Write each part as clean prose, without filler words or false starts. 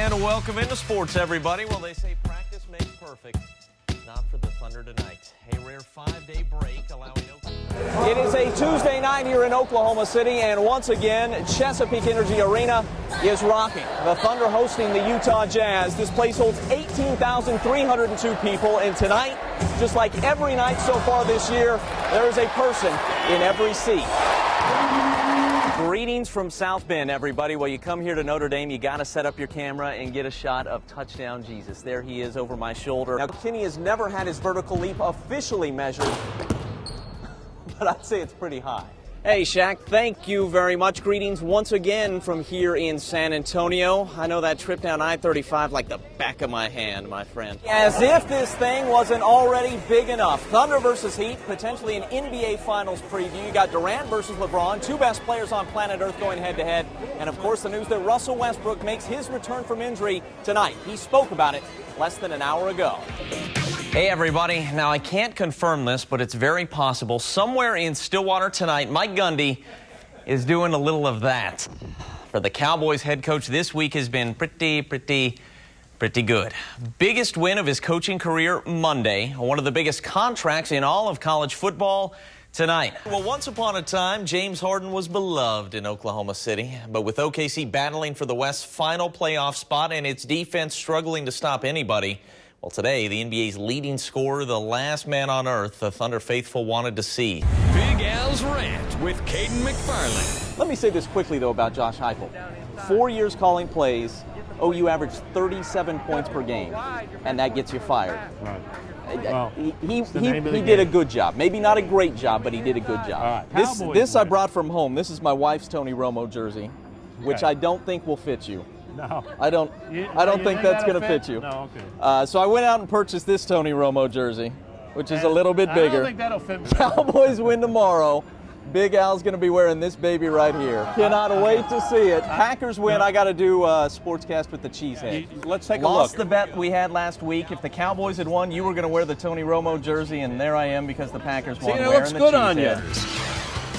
And welcome into sports, everybody. Well, they say practice makes perfect. Not for the Thunder tonight. A rare 5-day break allowing Oklahoma. It is a Tuesday night here in Oklahoma City, and once again, Chesapeake Energy Arena is rocking. The Thunder hosting the Utah Jazz. This place holds 18,302 people, and tonight, just like every night so far this year, there is a person in every seat. Greetings from South Bend, everybody. Well, you come here to Notre Dame, you got to set up your camera and get a shot of Touchdown Jesus. There he is over my shoulder. Now, Kenny has never had his vertical leap officially measured, but I'd say it's pretty high. Hey, Shaq, thank you very much. Greetings once again from here in San Antonio. I know that trip down I-35 like the back of my hand, my friend. As if this thing wasn't already big enough. Thunder versus Heat, potentially an NBA Finals preview. You got Durant versus LeBron, two best players on planet Earth going head-to-head. And, of course, the news that Russell Westbrook makes his return from injury tonight. He spoke about it less than an hour ago. Hey, everybody. Now, I can't confirm this, but it's very possible. Somewhere in Stillwater tonight, Mike Gundy is doing a little of that. For the Cowboys head coach, this week has been pretty good. Biggest win of his coaching career Monday. One of the biggest contracts in all of college football tonight. Well, once upon a time, James Harden was beloved in Oklahoma City. But with OKC battling for the West's final playoff spot and its defense struggling to stop anybody, well, today, the NBA's leading scorer, the last man on earth, the Thunder faithful wanted to see. Big Al's Rant with Cayden McFarland. Let me say this quickly, though, about Josh Heupel. 4 years calling plays, OU averaged 37 points per game, and that gets you fired. Right. Well, he did a good job. Maybe not a great job, but he did a good job. Right. This I brought from home. This is my wife's Tony Romo jersey, which I don't think will fit you. No. I don't think that's going to fit you. No, okay. So I went out and purchased this Tony Romo jersey, which is a little bit bigger. I don't think that'll fit me. Cowboys win tomorrow. Big Al's going to be wearing this baby right here. Cannot wait to see it. Packers win. I got to do Sportscast with the Cheesehead. Let's take a look. Lost the bet we had last week. If the Cowboys had won, you were going to wear the Tony Romo jersey, and there I am because the Packers won. See, it looks good on you.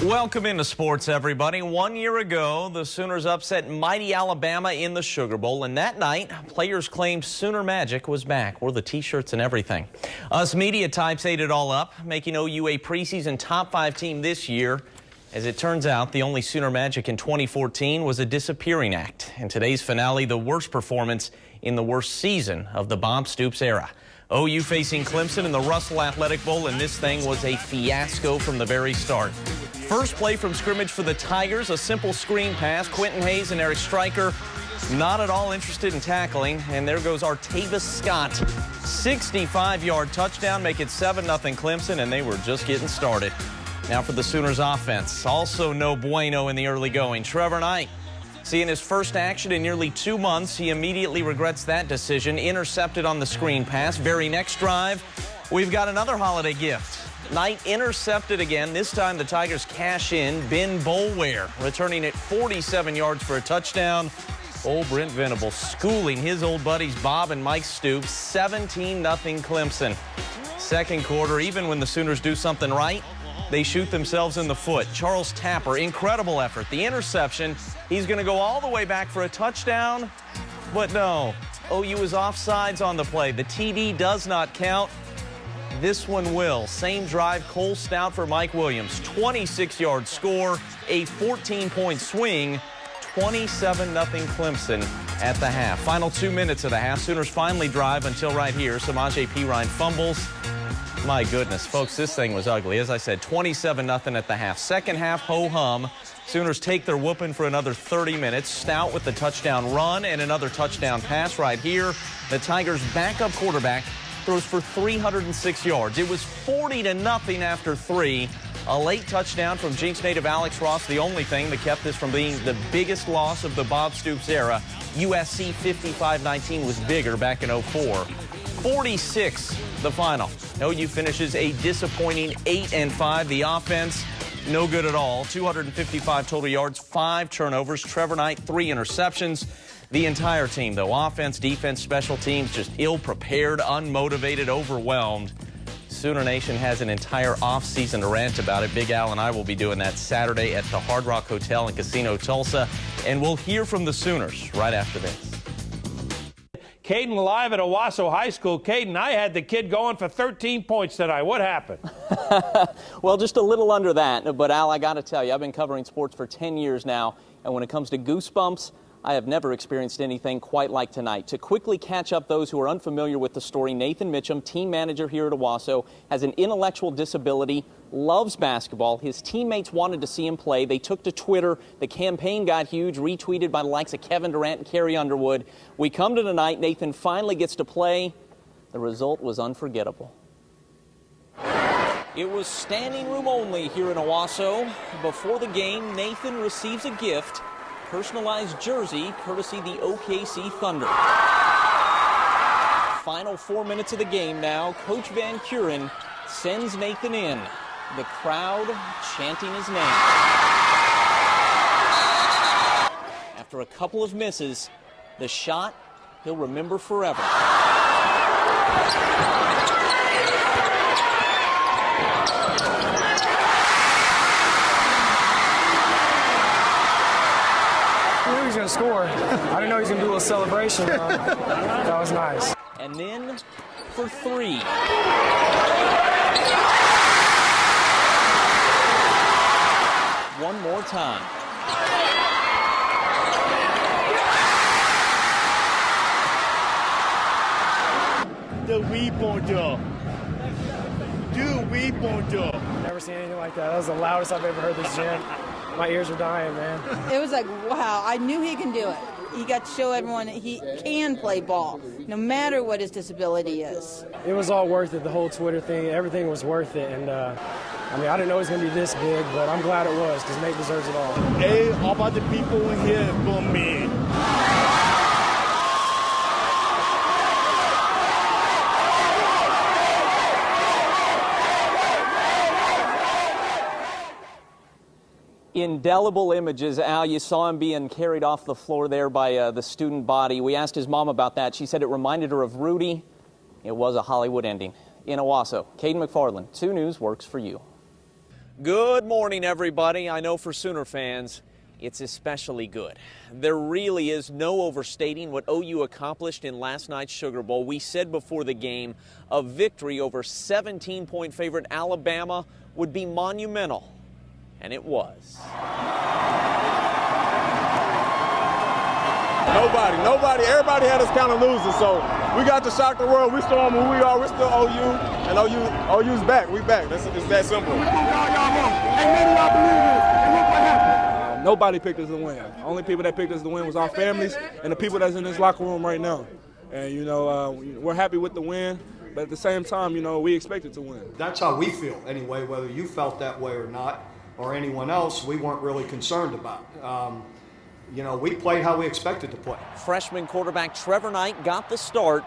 Welcome into sports, everybody. 1 year ago, the Sooners upset mighty Alabama in the Sugar Bowl, and that night, players claimed Sooner Magic was back. Wore the T-shirts and everything. Us media types ate it all up, making OU a preseason top 5 team this year. As it turns out, the only Sooner Magic in 2014 was a disappearing act. In today's finale, the worst performance in the worst season of the Bob Stoops era. OU facing Clemson in the Russell Athletic Bowl, and this thing was a fiasco from the very start. First play from scrimmage for the Tigers, a simple screen pass. Quentin Hayes and Eric Stryker not at all interested in tackling. And there goes Artavis Scott. 65-yard touchdown, make it 7-0 Clemson, and they were just getting started. Now for the Sooners offense. Also no bueno in the early going. Trevor Knight, seeing his first action in nearly 2 months, he immediately regrets that decision. Intercepted on the screen pass. Very next drive, we've got another holiday gift. Knight intercepted again. This time the Tigers cash in. Ben Boulware returning it 47 yards for a touchdown. Old Brent Venable schooling his old buddies Bob and Mike Stoops. 17-0 Clemson. Second quarter, even when the Sooners do something right, they shoot themselves in the foot. Charles Tapper, incredible effort. The interception, he's going to go all the way back for a touchdown, but no. OU is offsides on the play. The TD does not count. This one will. Same drive, Cole Stout for Mike Williams. 26-yard score, a 14-point swing, 27-0 Clemson at the half. Final 2 minutes of the half. Sooners finally drive until right here. Samaje Perine fumbles. My goodness, folks, this thing was ugly. As I said, 27-0 at the half. Second half, ho-hum. Sooners take their whooping for another 30 minutes. Stout with the touchdown run and another touchdown pass right here. The Tigers' backup quarterback throws for 306 yards. It was 40-0 after 3. A late touchdown from Jinx native Alex Ross, the only thing that kept this from being the biggest loss of the Bob Stoops era. USC 55-19 was bigger back in 04. 46 the final. OU finishes a disappointing 8-5. The offense, no good at all. 255 total yards, 5 turnovers. Trevor Knight, 3 interceptions. The entire team, though, offense, defense, special teams, just ill-prepared, unmotivated, overwhelmed. Sooner Nation has an entire offseason to rant about it. Big Al and I will be doing that Saturday at the Hard Rock Hotel and Casino Tulsa. And we'll hear from the Sooners right after this. Cayden live at Owasso High School. Cayden, I had the kid going for 13 points tonight. What happened? Well, just a little under that. But, Al, I got to tell you, I've been covering sports for 10 years now, and when it comes to goosebumps, I have never experienced anything quite like tonight. To quickly catch up those who are unfamiliar with the story, Nathan Mitchum, team manager here at Owasso, has an intellectual disability, loves basketball. His teammates wanted to see him play. They took to Twitter. The campaign got huge, retweeted by the likes of Kevin Durant and Carrie Underwood. We come to tonight. Nathan finally gets to play. The result was unforgettable. It was standing room only here in Owasso. Before the game, Nathan receives a gift. Personalized jersey, courtesy the OKC Thunder. Final 4 minutes of the game now. Coach Van Kuren sends Nathan in. The crowd chanting his name. After a couple of misses, the shot he'll remember forever. He was going to score. I didn't know he was going to do a little celebration. That was nice. And then for three. One more time. The rebound. Dude, rebound. Never seen anything like that. That was the loudest I've ever heard this gym. My ears are dying, man. It was like, wow, I knew he can do it. He got to show everyone that he can play ball, no matter what his disability is. It was all worth it, the whole Twitter thing. Everything was worth it. And, I mean, I didn't know it was going to be this big, but I'm glad it was because Nate deserves it all. Hey, all about the people in here for me. Indelible images. Al, you saw him being carried off the floor there by the student body. We asked his mom about that. She said it reminded her of Rudy. It was a Hollywood ending. In Owasso, Cayden McFarland, 2 News works for you. Good morning, everybody. I know for Sooner fans, it's especially good. There really is no overstating what OU accomplished in last night's Sugar Bowl. We said before the game, a victory over 17-point favorite Alabama would be monumental. And it was. Nobody, everybody had us kind of losing, so we got to shock the world. We still who we are, we're still OU, and OU's back, we back. It's that simple. Nobody picked us to win. The only people that picked us to win was our families and the people that's in this locker room right now. And, you know, we're happy with the win, but at the same time, you know, we expected to win. That's how we feel anyway, whether you felt that way or not, or anyone else, we weren't really concerned about. You know, we played how we expected to play. Freshman quarterback Trevor Knight got the start,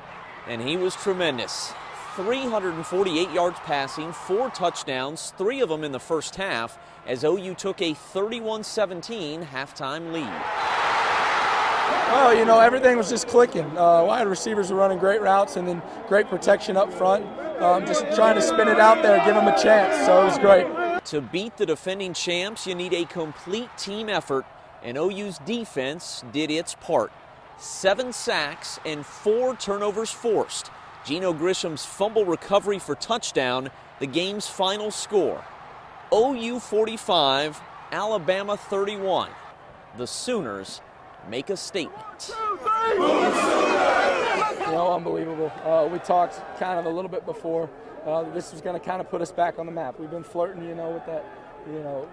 and he was tremendous. 348 yards passing, 4 touchdowns, 3 of them in the first half, as OU took a 31-17 halftime lead. Oh, you know, everything was just clicking. Wide receivers were running great routes and then great protection up front. Just trying to spin it out there, give them a chance, so it was great. To beat the defending champs, you need a complete team effort, and OU's defense did its part. 7 sacks and 4 turnovers forced. Geno Grisham's fumble recovery for touchdown, the game's final score. OU 45, Alabama 31. The Sooners make a statement. You know, unbelievable. We talked kind of a little bit before. This was going to kind of put us back on the map. We've been flirting, you know, with that, you know,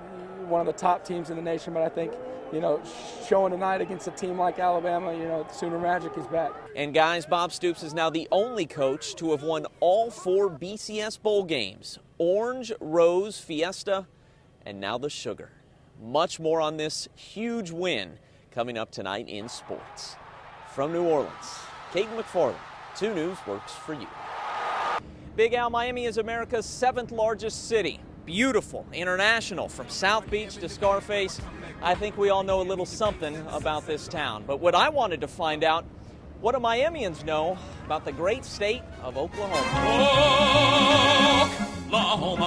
one of the top teams in the nation. But I think, you know, showing tonight against a team like Alabama, you know, Sooner Magic is back. And guys, Bob Stoops is now the only coach to have won all 4 BCS bowl games. Orange, Rose, Fiesta, and now the Sugar. Much more on this huge win coming up tonight in sports. From New Orleans, Cayden McFarland, 2 News works for you. Big Al, Miami is America's 7th largest city. Beautiful, international, from South Beach to Scarface. I think we all know a little something about this town. But what I wanted to find out, what do Miamians know about the great state of Oklahoma?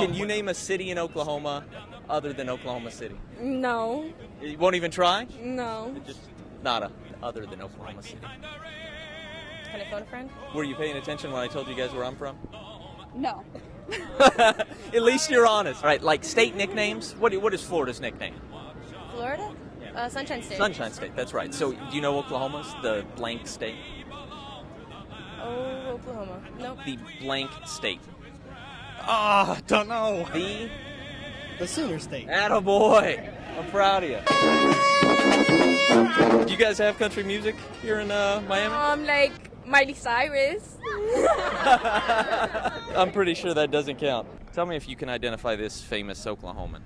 Can you name a city in Oklahoma other than Oklahoma City? No. You won't even try? No. Just not other than Oklahoma City. Can I phone a friend? Were you paying attention when I told you guys where I'm from? No. At least you're honest. All right, like state nicknames? What is Florida's nickname? Florida? Sunshine State. Sunshine State, that's right. So do you know Oklahoma's the blank state? Oh, Oklahoma. Nope. The blank state. Ah, don't know. The Sooner State. Attaboy. I'm proud of you. Do you guys have country music here in Miami? Like Miley Cyrus. I'm pretty sure that doesn't count. Tell me if you can identify this famous Oklahoman.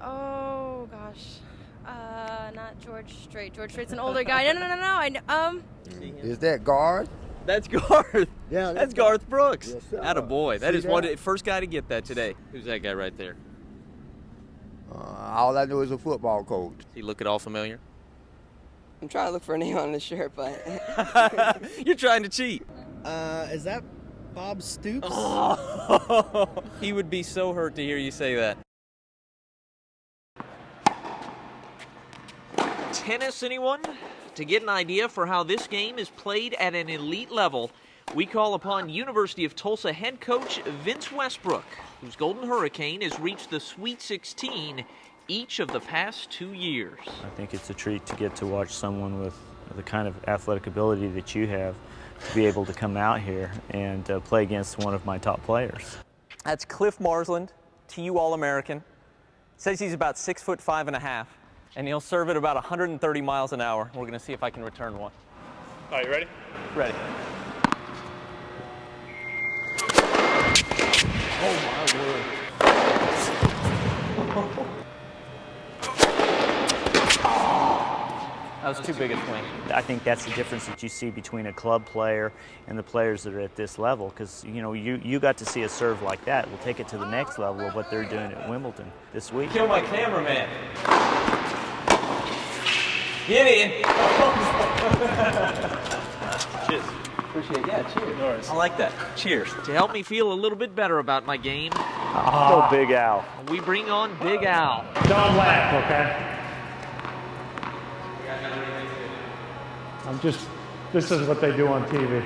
Oh gosh. Not George Strait. George Strait's an older guy. No. I know. Is that Garth? That's Garth. Yeah, that's Garth Brooks. Yes, sir. Attaboy. That See is that? first guy to get that today. Who's that guy right there? All I know is a football coach. Does he look at all familiar? I'm trying to look for a name on the shirt, but You're trying to cheat. Is that Bob Stoops? Oh, he would be so hurt to hear you say that. Tennis, anyone? To get an idea for how this game is played at an elite level, we call upon University of Tulsa head coach Vince Westbrook, whose Golden Hurricane has reached the Sweet 16 each of the past 2 years. I think it's a treat to get to watch someone with the kind of athletic ability that you have to be able to come out here and play against one of my top players. That's Cliff Marsland, TU All-American. Says he's about 6'5.5", and he'll serve at about 130 miles an hour. We're going to see if I can return one. Are you ready? Ready. Oh my word. That was too big a swing. I think that's the difference that you see between a club player and the players that are at this level, because you got to see a serve like that. We'll take it to the next level of what they're doing at Wimbledon this week. Kill my cameraman. Get in. Cheers. Appreciate it. Yeah, cheers. I like that. Cheers. To help me feel a little bit better about my game, Oh, Big Al. we bring on Big Al. Don't laugh, okay? This is what they do on TV.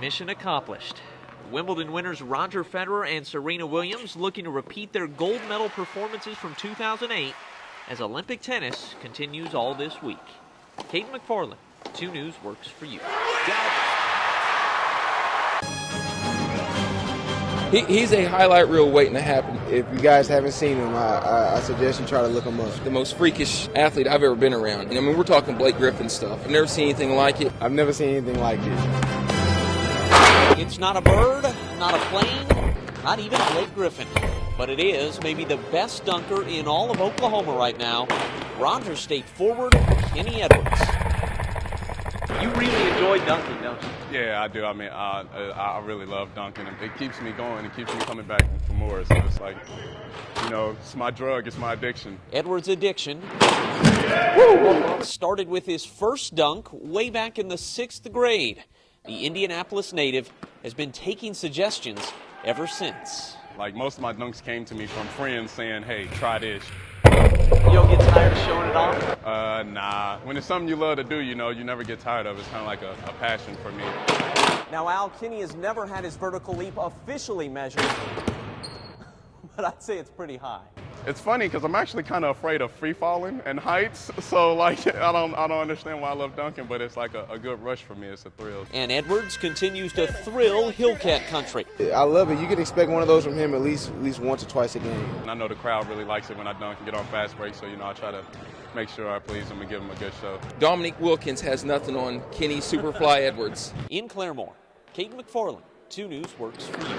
Mission accomplished. Wimbledon winners Roger Federer and Serena Williams looking to repeat their gold medal performances from 2008 as Olympic tennis continues all this week. Cayden McFarland, 2 News works for you. He's a highlight reel waiting to happen. If you guys haven't seen him, I suggest you try to look him up. The most freakish athlete I've ever been around. I mean, we're talking Blake Griffin stuff. I've never seen anything like it. I've never seen anything like it. It's not a bird, not a plane, not even Blake Griffin, but it is maybe the best dunker in all of Oklahoma right now. Rogers State forward, Kenny Edwards. You really enjoy dunking, don't you? Yeah, I do. I mean, I really love dunking. It keeps me going. It keeps me coming back for more. So it's like, it's my drug. It's my addiction. Edwards' addiction started with his first dunk way back in the 6th grade. The Indianapolis native has been taking suggestions ever since. Like, most of my dunks came to me from friends saying, hey, try this. You don't get tired of showing it off? Nah. When it's something you love to do, you never get tired of it. It's kind of like a passion for me. Now, Al, Kenny has never had his vertical leap officially measured, but I'd say it's pretty high. It's funny because I'm actually kind of afraid of free falling and heights. So, like, I don't understand why I love dunking, but it's like a good rush for me. It's a thrill. And Edwards continues to thrill Hillcat country. I love it. You can expect one of those from him at least once or twice a game. And I know the crowd really likes it when I dunk and get on fast break. So, I try to make sure I please them and give them a good show. Dominique Wilkins has nothing on Kenny Superfly Edwards. In Claremore, Cayden McFarland, 2 News works for you.